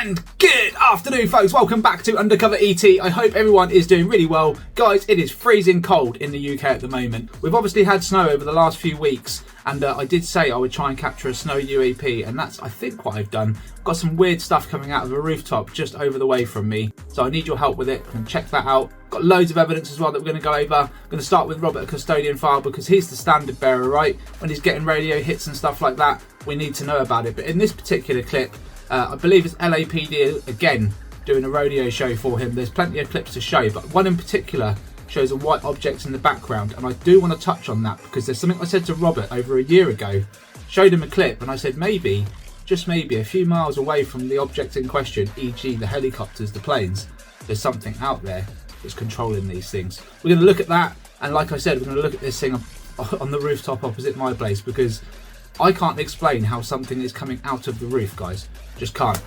And good afternoon, folks. Welcome back to UndercoverET. I hope everyone is doing really well. Guys, it is freezing cold in the UK at the moment. We've obviously had snow over the last few weeks, and I did say I would try and capture a snow UAP, and that's, I think, what I've done. I've got some weird stuff coming out of a rooftop just over the way from me, so I need your help with it, and check that out. Got loads of evidence as well that we're going to go over. I'm going to start with Robert, the custodian file, because he's the standard bearer, right? When he's getting radio hits and stuff like that, we need to know about it. But in this particular clip, I believe it's LAPD again doing a radio show for him. There's plenty of clips to show, but one in particular shows a white object in the background, and I do want to touch on that because there's something I said to Robert over a year ago. Showed him a clip and I said maybe, just maybe, a few miles away from the object in question, e.g. the helicopters, the planes, there's something out there that's controlling these things. We're going to look at that, and like I said, we're going to look at this thing on the rooftop opposite my place, because I can't explain how something is coming out of the roof, guys. Just can't.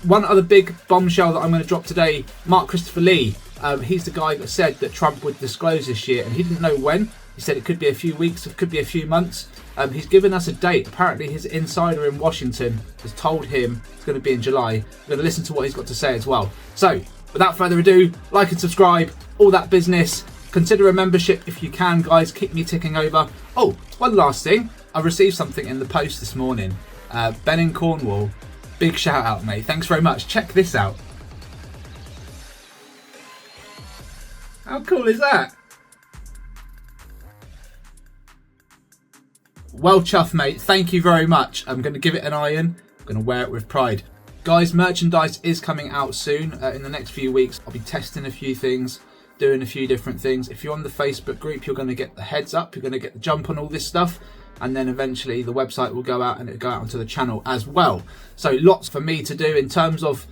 One other big bombshell that I'm going to drop today, Mark Christopher Lee. He's the guy that said that Trump would disclose this year, and he didn't know when. He said it could be a few weeks, it could be a few months. He's given us a date. Apparently his insider in Washington has told him it's going to be in July. We're going to listen to what he's got to say as well. So, without further ado, like and subscribe, all that business. Consider a membership if you can, guys. Keep me ticking over. Oh, one last thing. I received something in the post this morning. Ben in Cornwall. Big shout out, mate. Thanks very much. Check this out. How cool is that? Well chuffed, mate. Thank you very much. I'm going to give it an iron. I'm going to wear it with pride. Guys, merchandise is coming out soon. In the next few weeks, I'll be testing a few things, doing a few different things. If you're on the Facebook group, you're going to get the heads up. You're going to get the jump on all this stuff. And then eventually the website will go out and it'll go out onto the channel as well. So lots for me to do in terms of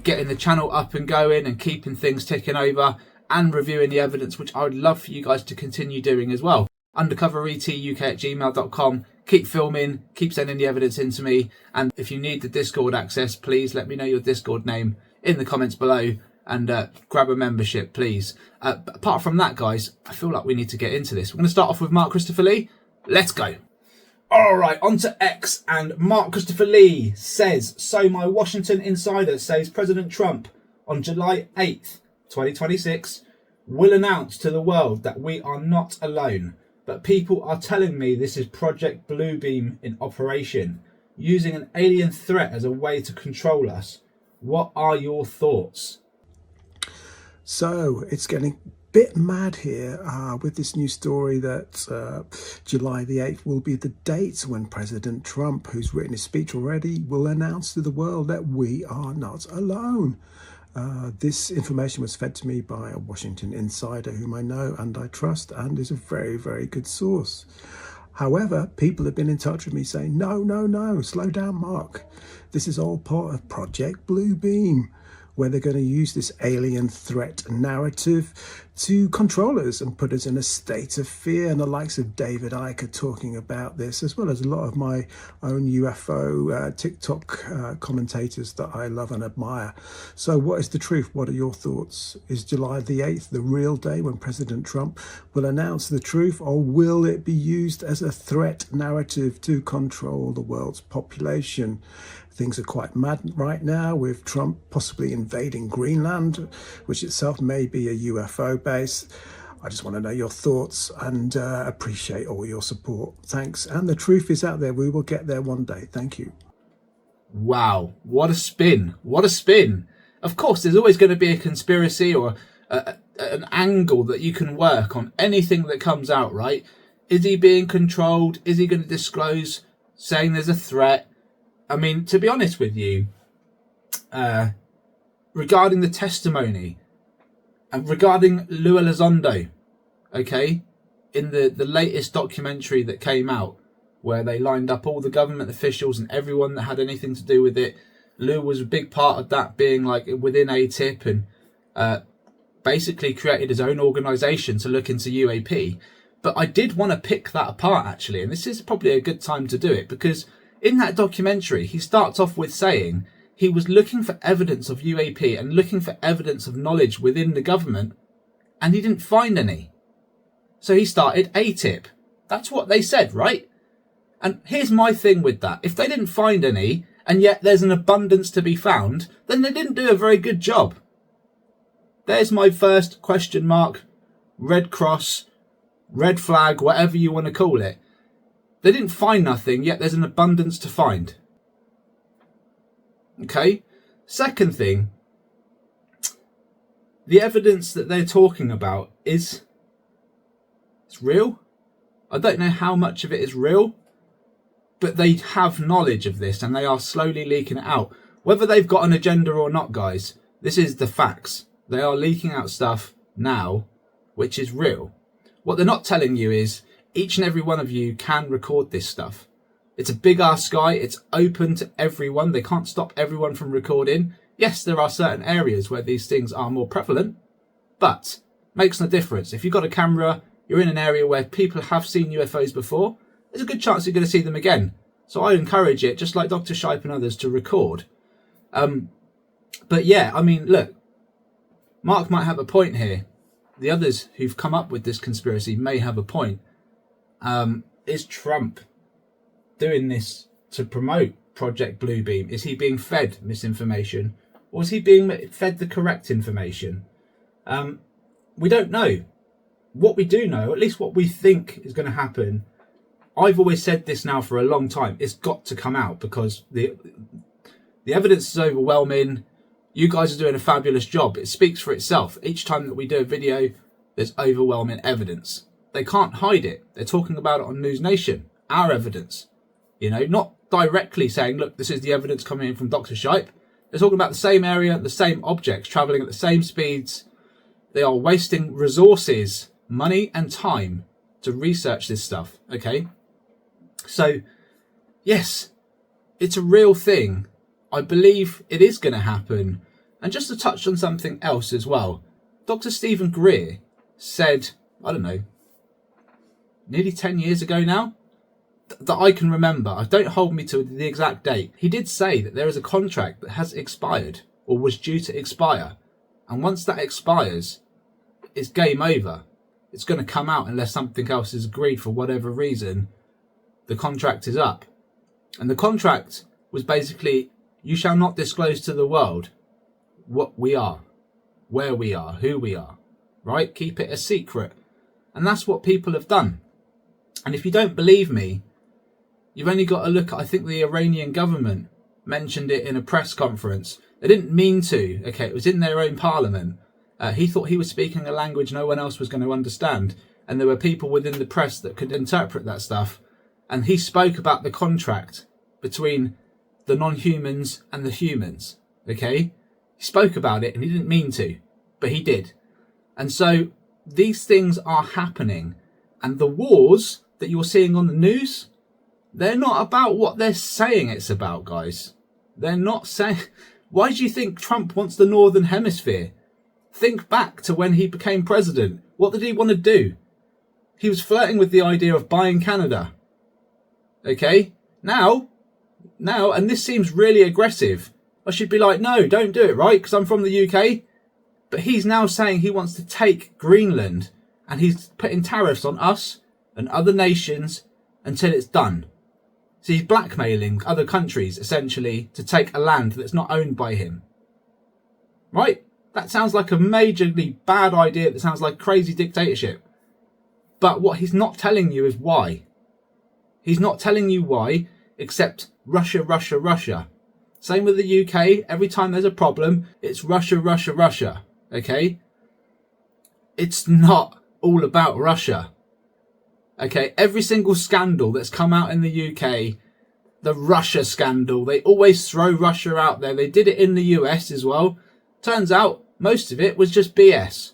getting the channel up and going and keeping things ticking over and reviewing the evidence, which I would love for you guys to continue doing as well. UndercoverETUK@gmail.com. Keep filming, keep sending the evidence in to me. And if you need the Discord access, please let me know your Discord name in the comments below and grab a membership, please. But apart from that, guys, I feel like we need to get into this. We're going to start off with Mark Christopher Lee. Let's go. All right, on to X, and Mark Christopher Lee says, so my Washington insider says President Trump on July 8th, 2026, will announce to the world that we are not alone, but people are telling me this is Project Bluebeam in operation, using an alien threat as a way to control us. What are your thoughts? So it's getting bit mad here with this new story that July the 8th will be the date when President Trump, who's written his speech already, will announce to the world that we are not alone. This information was fed to me by a Washington insider whom I know and I trust and is a very, very good source. However, people have been in touch with me saying, no, slow down, Mark. This is all part of Project Bluebeam, where they're going to use this alien threat narrative to control us and put us in a state of fear. And the likes of David Icke are talking about this, as well as a lot of my own UFO TikTok commentators that I love and admire. So what is the truth? What are your thoughts? Is July the 8th the real day when President Trump will announce the truth, or will it be used as a threat narrative to control the world's population? Things are quite mad right now, with Trump possibly invading Greenland, which itself may be a UFO base. I just want to know your thoughts and appreciate all your support. Thanks. And the truth is out there. We will get there one day. Thank you. Wow. What a spin. What a spin. Of course, there's always going to be a conspiracy or an angle that you can work on anything that comes out, right? Is he being controlled? Is he going to disclose, saying there's a threat? I mean, to be honest with you, regarding the testimony and regarding Lou Elizondo, okay, in the latest documentary that came out, where they lined up all the government officials and everyone that had anything to do with it, Lou was a big part of that, being like within ATIP, and basically created his own organisation to look into UAP. But I did want to pick that apart, actually, and this is probably a good time to do it, because in that documentary, he starts off with saying he was looking for evidence of UAP and looking for evidence of knowledge within the government, and he didn't find any. So he started ATIP. That's what they said, right? And here's my thing with that. If they didn't find any, and yet there's an abundance to be found, then they didn't do a very good job. There's my first question mark, red cross, red flag, whatever you want to call it. They didn't find nothing, yet there's an abundance to find. Okay? Second thing, the evidence that they're talking about it's real. I don't know how much of it is real, but they have knowledge of this and they are slowly leaking it out. Whether they've got an agenda or not, guys, this is the facts. They are leaking out stuff now, which is real. What they're not telling you is each and every one of you can record this stuff. It's a big ass sky. It's open to everyone. They can't stop everyone from recording. Yes, there are certain areas where these things are more prevalent, but makes no difference. If you've got a camera, you're in an area where people have seen UFOs before, there's a good chance you're going to see them again. So I encourage it, just like Dr. Shipe and others, to record. But yeah, I mean, look, Mark might have a point here. The others who've come up with this conspiracy may have a point. Is Trump doing this to promote Project Bluebeam? Is he being fed misinformation? Or is he being fed the correct information? We don't know. What we do know, at least what we think is going to happen, I've always said this now for a long time, it's got to come out because the evidence is overwhelming. You guys are doing a fabulous job. It speaks for itself. Each time that we do a video, there's overwhelming evidence. They can't hide it. They're talking about it on News Nation, our evidence. You know, not directly saying, look, this is the evidence coming in from Dr. Shipe. They're talking about the same area, the same objects, travelling at the same speeds. They are wasting resources, money and time to research this stuff, okay? So, yes, it's a real thing. I believe it is going to happen. And just to touch on something else as well, Dr. Stephen Greer said, I don't know, nearly 10 years ago now, that I can remember, don't hold me to the exact date, he did say that there is a contract that has expired or was due to expire. And once that expires, it's game over. It's going to come out unless something else is agreed for whatever reason. The contract is up. And the contract was basically, you shall not disclose to the world what we are, where we are, who we are, right? Keep it a secret. And that's what people have done. And if you don't believe me, you've only got to look at, I think the Iranian government mentioned it in a press conference. They didn't mean to, okay, it was in their own parliament. He thought he was speaking a language no one else was going to understand. And there were people within the press that could interpret that stuff. And he spoke about the contract between the non-humans and the humans, okay? He spoke about it and he didn't mean to, but he did. And so these things are happening. And the wars that you're seeing on the news, they're not about what they're saying it's about, guys. They're not saying... Why do you think Trump wants the Northern Hemisphere? Think back to when he became president. What did he want to do? He was flirting with the idea of buying Canada. Okay? Now, and this seems really aggressive. I should be like, no, don't do it, right? Because I'm from the UK. But he's now saying he wants to take Greenland and he's putting tariffs on us and other nations until it's done. So he's blackmailing other countries, essentially, to take a land that's not owned by him. Right? That sounds like a majorly bad idea. That sounds like crazy dictatorship. But what he's not telling you is why. He's not telling you why, except Russia, Russia, Russia. Same with the UK. Every time there's a problem, it's Russia, Russia, Russia. Okay? It's not all about Russia. Okay, every single scandal that's come out in the UK, the Russia scandal, they always throw Russia out there. They did it in the US as well. Turns out most of it was just BS,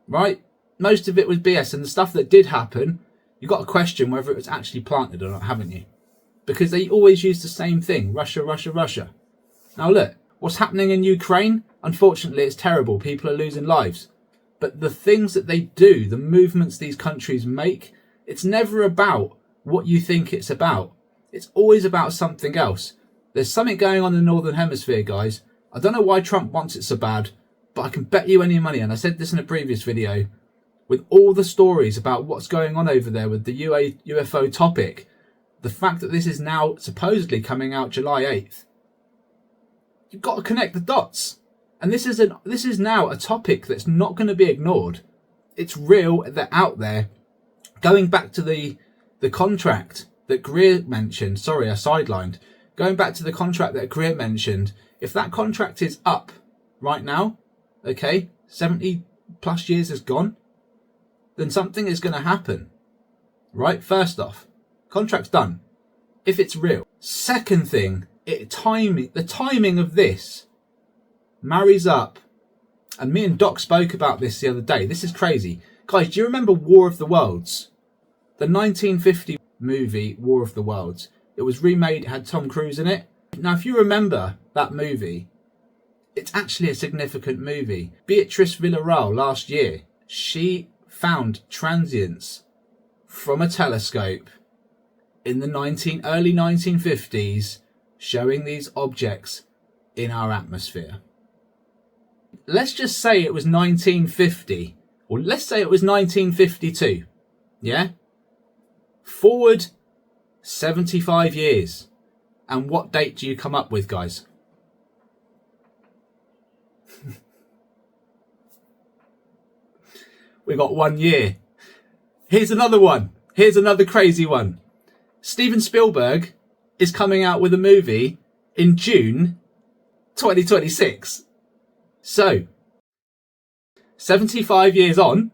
right? Most of it was BS. And the stuff that did happen, you've got to question whether it was actually planted or not, haven't you? Because they always use the same thing, Russia, Russia, Russia. Now look, what's happening in Ukraine? Unfortunately, it's terrible. People are losing lives. But the things that they do, the movements these countries make, it's never about what you think it's about. It's always about something else. There's something going on in the Northern Hemisphere, guys. I don't know why Trump wants it so bad, but I can bet you any money, and I said this in a previous video, with all the stories about what's going on over there with the UFO topic, the fact that this is now supposedly coming out July 8th, You've got to connect the dots. And this is now a topic that's not going to be ignored. It's real, they're out there. Going back to the contract that Greer mentioned, sorry, I sidelined. Going back to the contract that Greer mentioned, if that contract is up right now, okay, 70 plus years has gone, then something is going to happen, right? First off, contract's done, if it's real. Second thing, the timing of this marries up, and me and Doc spoke about this the other day. This is crazy. Guys, do you remember War of the Worlds? The 1950 movie, War of the Worlds. It was remade, it had Tom Cruise in it. Now, if you remember that movie, it's actually a significant movie. Beatrice Villarreal last year, she found transients from a telescope in the early 1950s showing these objects in our atmosphere. Let's just say it was 1950, or let's say it was 1952, yeah? Forward 75 years. And what date do you come up with, guys? We got 1 year. Here's another one. Here's another crazy one. Steven Spielberg is coming out with a movie in June 2026. So, 74 years on,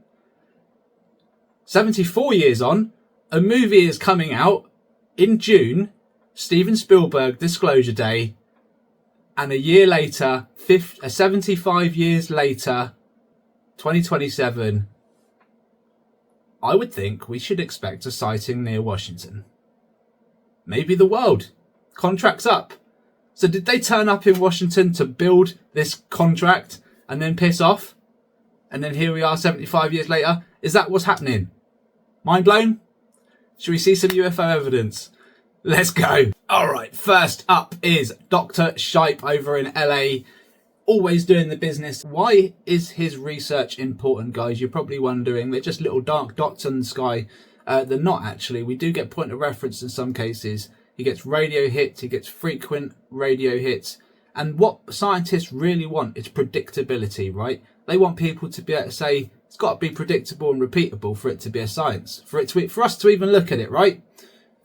a movie is coming out in June, Steven Spielberg Disclosure Day, and a year later, 75 years later, 2027, I would think we should expect a sighting near Washington. Maybe the world. Contract's up. So did they turn up in Washington to build this contract and then piss off? And then here we are 75 years later. Is that what's happening? Mind blown? Should we see some UFO evidence? Let's go. All right, first up is Dr. Shipe over in LA. Always doing the business. Why is his research important, guys? You're probably wondering. They're just little dark dots in the sky. They're not actually. We do get point of reference in some cases. He gets radio hits. He gets frequent radio hits. And what scientists really want is predictability, right? They want people to be able to say, it's got to be predictable and repeatable for it to be a science. For us to even look at it, right?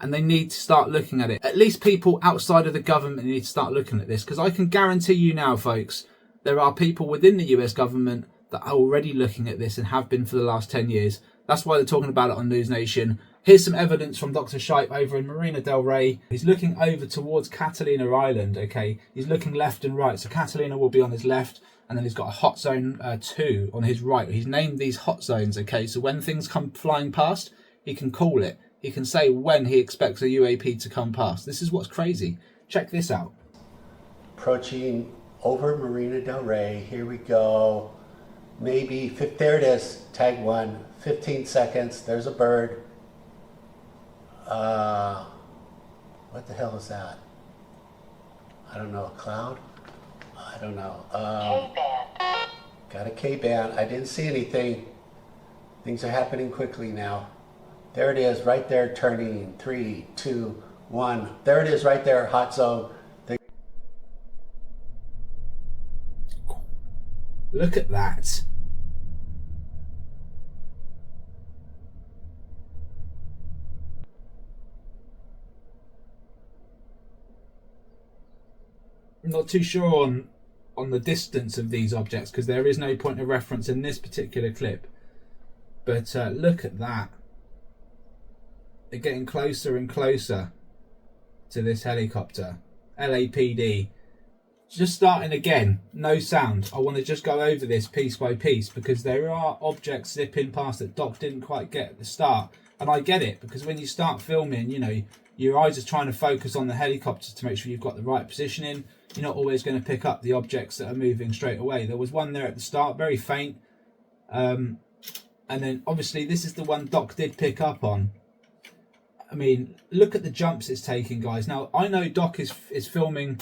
And they need to start looking at it. At least people outside of the government need to start looking at this. Because I can guarantee you now, folks, there are people within the US government that are already looking at this and have been for the last 10 years. That's why they're talking about it on News Nation. Here's some evidence from Dr. Shipe over in Marina del Rey. He's looking over towards Catalina Island, okay? He's looking left and right. So Catalina will be on his left, and then he's got a hot zone 2 on his right. He's named these hot zones, okay? So when things come flying past, he can call it. He can say when he expects a UAP to come past. This is what's crazy. Check this out. Approaching over Marina del Rey. Here we go. Maybe, there it is, tag 1, 15 seconds, there's a bird. What the hell is that? I don't know, a cloud? I don't know. K-band. Got a K-band, I didn't see anything. Things are happening quickly now. There it is, right there, turning, 3, 2, 1. There it is, right there, hot zone. Look at that. I'm not too sure on the distance of these objects because there is no point of reference in this particular clip. But look at that. They're getting closer and closer to this helicopter. LAPD. Just starting again, no sound. I want to just go over this piece by piece because there are objects zipping past that Doc didn't quite get at the start. And I get it because when you start filming, you know, your eyes are trying to focus on the helicopter to make sure you've got the right positioning. You're not always going to pick up the objects that are moving straight away. There was one there at the start, very faint. And then obviously this is the one Doc did pick up on. I mean, look at the jumps it's taking, guys. Now, I know Doc is filming.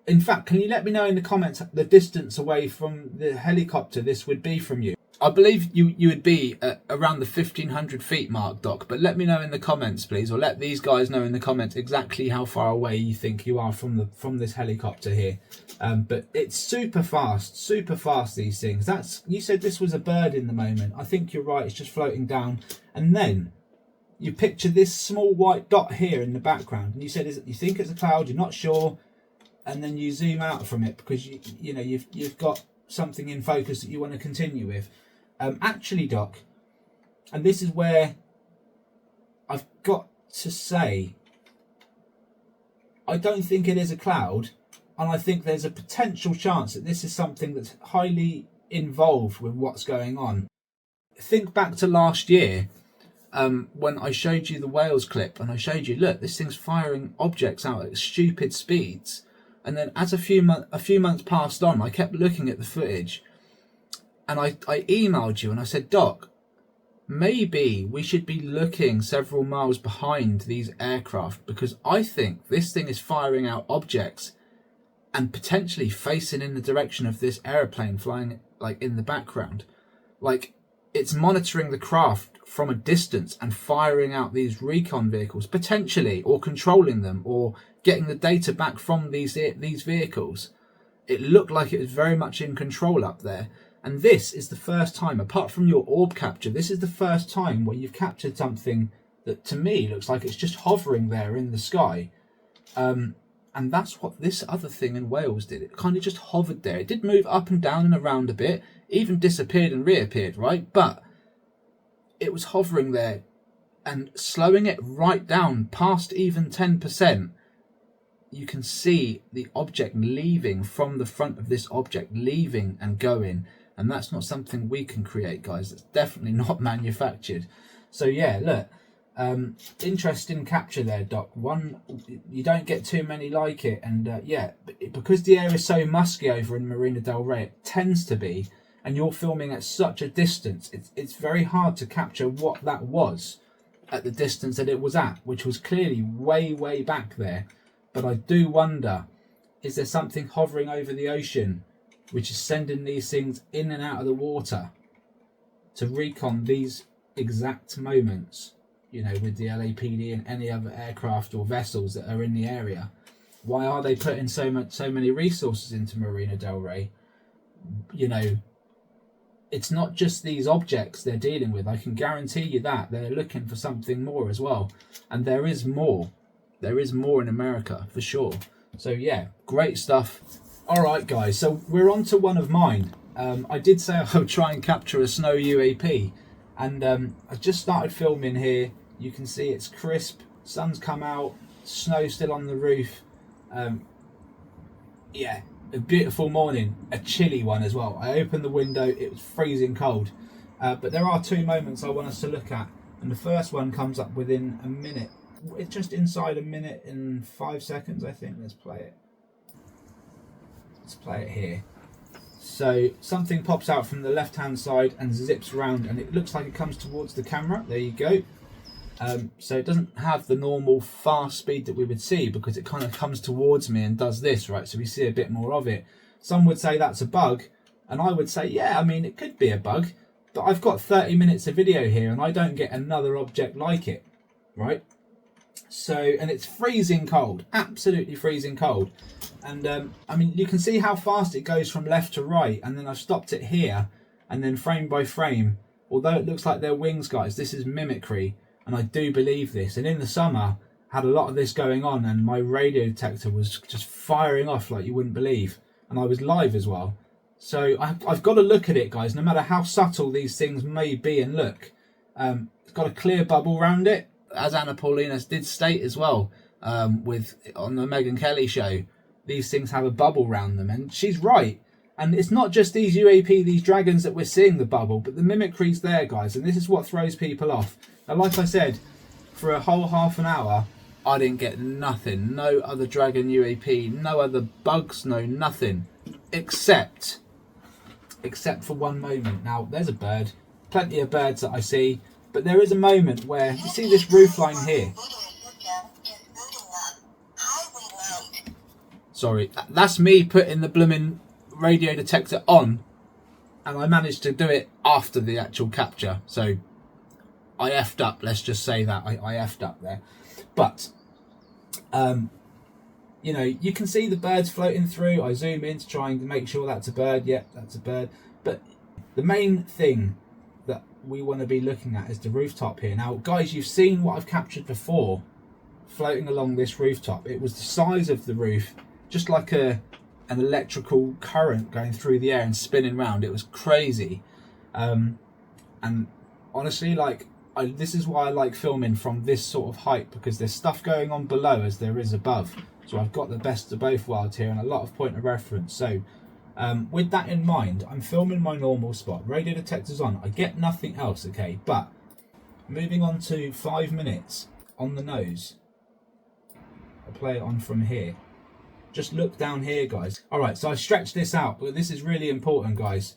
In fact, can you let me know in the comments the distance away from the helicopter this would be from you? I believe you would be at around the 1,500 feet mark, Doc, but let me know in the comments, please, or let these guys know in the comments exactly how far away you think you are from this helicopter here. But it's super fast, these things. You said this was a bird in the moment. I think you're right, it's just floating down. And then you picture this small white dot here in the background, and you said you think it's a cloud, you're not sure, and then you zoom out from it because you've got something in focus that you want to continue with. Actually, Doc, and this is where I've got to say, I don't think it is a cloud, and I think there's a potential chance that this is something that's highly involved with what's going on. Think back to last year, when I showed you the Wales clip, and I showed you, look, this thing's firing objects out at stupid speeds. And then as a few months passed on, I kept looking at the footage, and I emailed you and I said, Doc, maybe we should be looking several miles behind these aircraft, because I think this thing is firing out objects and potentially facing in the direction of this aeroplane flying like in the background. Like, it's monitoring the craft from a distance and firing out these recon vehicles, potentially, or controlling them, or getting the data back from these vehicles. It looked like it was very much in control up there. And this is the first time, apart from your orb capture, this is the first time where you've captured something that to me looks like it's just hovering there in the sky. And that's what this other thing in Wales did. It kind of just hovered there. It did move up and down and around a bit, even disappeared and reappeared, right? But it was hovering there and slowing it right down past even 10%. You can see the object leaving from the front of this object, leaving and going. And that's not something we can create, guys. It's definitely not manufactured. So yeah, look, interesting capture there, Doc. One, you don't get too many like it. And yeah, because the air is so musky over in Marina del Rey, it tends to be, and you're filming at such a distance, it's very hard to capture what that was at the distance that it was at, which was clearly way, way back there. But I do wonder, is there something hovering over the ocean which is sending these things in and out of the water to recon these exact moments, you know, with the LAPD and any other aircraft or vessels that are in the area? Why are they putting so many resources into Marina del Rey? You know, it's not just these objects they're dealing with. I can guarantee you that they're looking for something more as well. And there is more. There is more in America, for sure. So yeah, great stuff. All right, guys, so we're on to one of mine. I did say I would try and capture a snow UAP. And I just started filming here. You can see it's crisp. Sun's come out. Snow still on the roof. Yeah, a beautiful morning. A chilly one as well. I opened the window. It was freezing cold. But there are two moments I want us to look at. And the first one comes up within a minute. It's just inside a minute and 5 seconds, I think. Let's play it. Let's play it here. So something pops out from the left hand side and zips around, and it looks like it comes towards the camera. There you go. So it doesn't have the normal fast speed that we would see, because it kind of comes towards me and does this, right? So we see a bit more of it. Some would say that's a bug, and I would say, yeah, I mean, it could be a bug, but I've got 30 minutes of video here and I don't get another object like it, right? So, and it's freezing cold, absolutely freezing cold. And I mean, you can see how fast it goes from left to right, and then I've stopped it here, and then frame by frame, although it looks like they're wings, guys, this is mimicry, and I do believe this. And in the summer, had a lot of this going on, and my radio detector was just firing off like you wouldn't believe, and I was live as well. So I've got to look at it, guys, no matter how subtle these things may be and look. It's got a clear bubble around it, as Anna Paulina did state as well, on the Megyn Kelly show. These things have a bubble around them, and she's right. And it's not just these UAP, these dragons that we're seeing the bubble, but the mimicry's there, guys, and this is what throws people off. Now, like I said, for a whole half an hour, I didn't get nothing. No other dragon UAP, no other bugs, no nothing, except for one moment. Now, there's a bird, plenty of birds that I see, but there is a moment where, you see this roof line here? Sorry, that's me putting the blooming radio detector on, and I managed to do it after the actual capture. So I effed up, let's just say that. I effed up there. But, you know, you can see the birds floating through. I zoom in to try and make sure that's a bird. Yep, that's a bird. But the main thing that we want to be looking at is the rooftop here. Now, guys, you've seen what I've captured before floating along this rooftop. It was the size of the roof, just like an electrical current going through the air and spinning round. It was crazy. And honestly, like, this is why I like filming from this sort of height, because there's stuff going on below as there is above. So I've got the best of both worlds here and a lot of point of reference. So with that in mind, I'm filming my normal spot. Radio detector's on. I get nothing else, okay? But moving on to 5 minutes on the nose. I'll play it on from here. Just look down here, guys. All right, so I stretched this out, but this is really important, guys.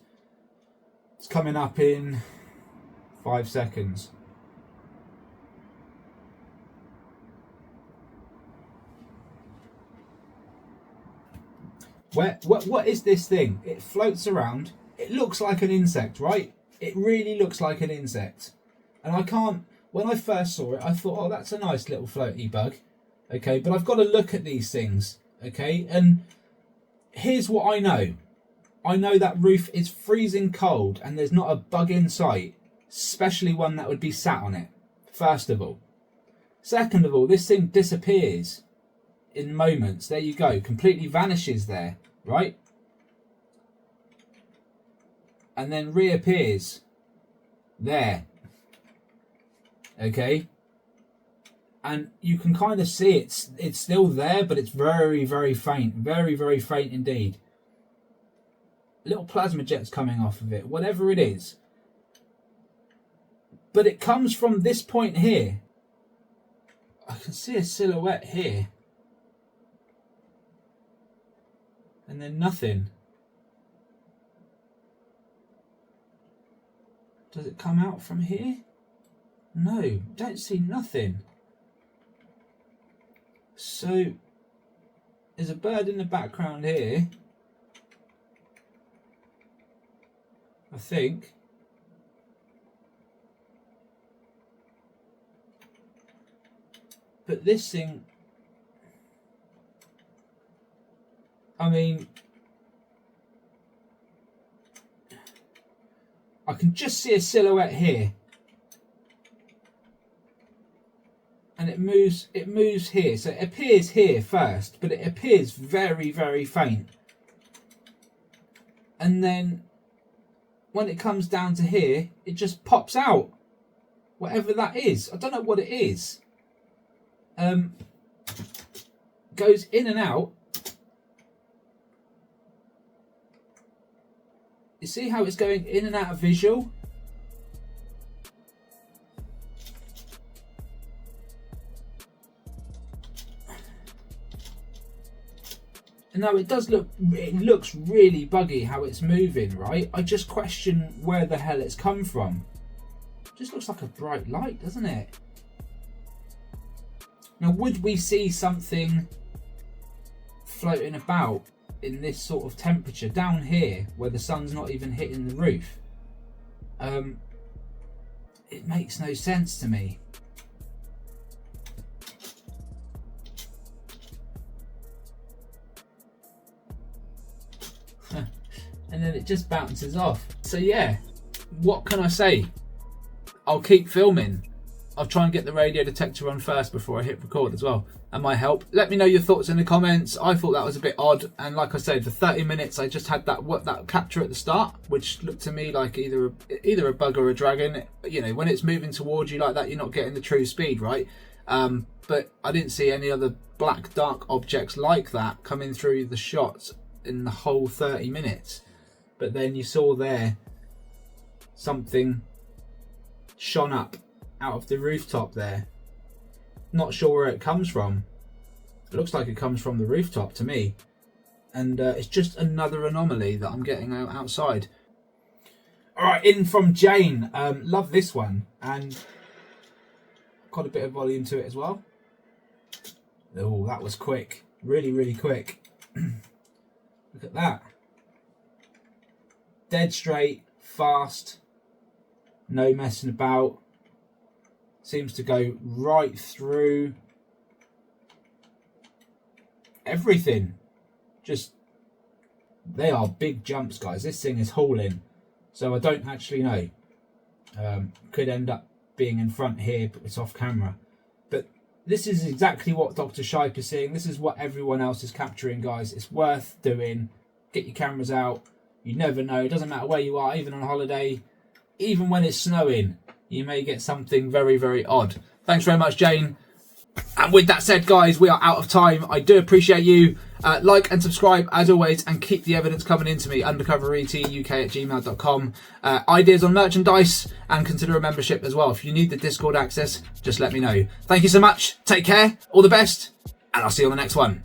It's coming up in 5 seconds. What is this thing? It floats around. It looks like an insect, right? It really looks like an insect. And I can't, when I first saw it, I thought, oh, that's a nice little floaty bug. Okay, but I've got to look at these things. Okay, and here's what I know. I know that roof is freezing cold and there's not a bug in sight, especially one that would be sat on it, first of all. Second of all, this thing disappears in moments. There you go, completely vanishes there, right? And then reappears there. Okay? And you can kind of see it's still there, but it's very, very faint. Very, very faint indeed. Little plasma jets coming off of it, whatever it is. But it comes from this point here. I can see a silhouette here. And then nothing. Does it come out from here? No, don't see nothing. So, there's a bird in the background here. I think. But this thing, I mean, I can just see a silhouette here. And it moves here. So it appears here first, but it appears very, very faint. And then when it comes down to here, it just pops out. Whatever that is. I don't know what it is. Goes in and out. You see how it's going in and out of visual? No, it does look, it looks really buggy how it's moving, right? I just question where the hell it's come from. It just looks like a bright light, doesn't it? Now, would we see something floating about in this sort of temperature down here where the sun's not even hitting the roof? It makes no sense to me. And then it just bounces off. So yeah, what can I say? I'll keep filming. I'll try and get the radio detector on first before I hit record as well. That might help. Let me know your thoughts in the comments. I thought that was a bit odd, and like I said, for 30 minutes I just had that capture at the start, which looked to me like either a bug or a dragon. You know, when it's moving towards you like that, you're not getting the true speed, right? But I didn't see any other black dark objects like that coming through the shots in the whole 30 minutes. But then you saw there something shone up out of the rooftop there. Not sure where it comes from. It looks like it comes from the rooftop to me. And it's just another anomaly that I'm getting outside. Alright, in from Jane. Love this one. And got a bit of volume to it as well. Oh, that was quick. Really, really quick. Look at that. dead straight, fast, no messing about. Seems to go right through everything. Just, they are big jumps, guys. This thing is hauling. So I don't actually know. Could end up being in front here, but it's off camera. But this is exactly what Dr. Shipe is seeing. This is what everyone else is capturing, guys. It's worth doing. Get your cameras out. You never know. It doesn't matter where you are, even on holiday. Even when it's snowing, you may get something very, very odd. Thanks very much, Jane. And with that said, guys, we are out of time. I do appreciate you. Like and subscribe as always, and keep the evidence coming into me. UndercoverETUK@gmail.com. Ideas on merchandise, and consider a membership as well. If you need the Discord access, just let me know. Thank you so much. Take care. All the best. And I'll see you on the next one.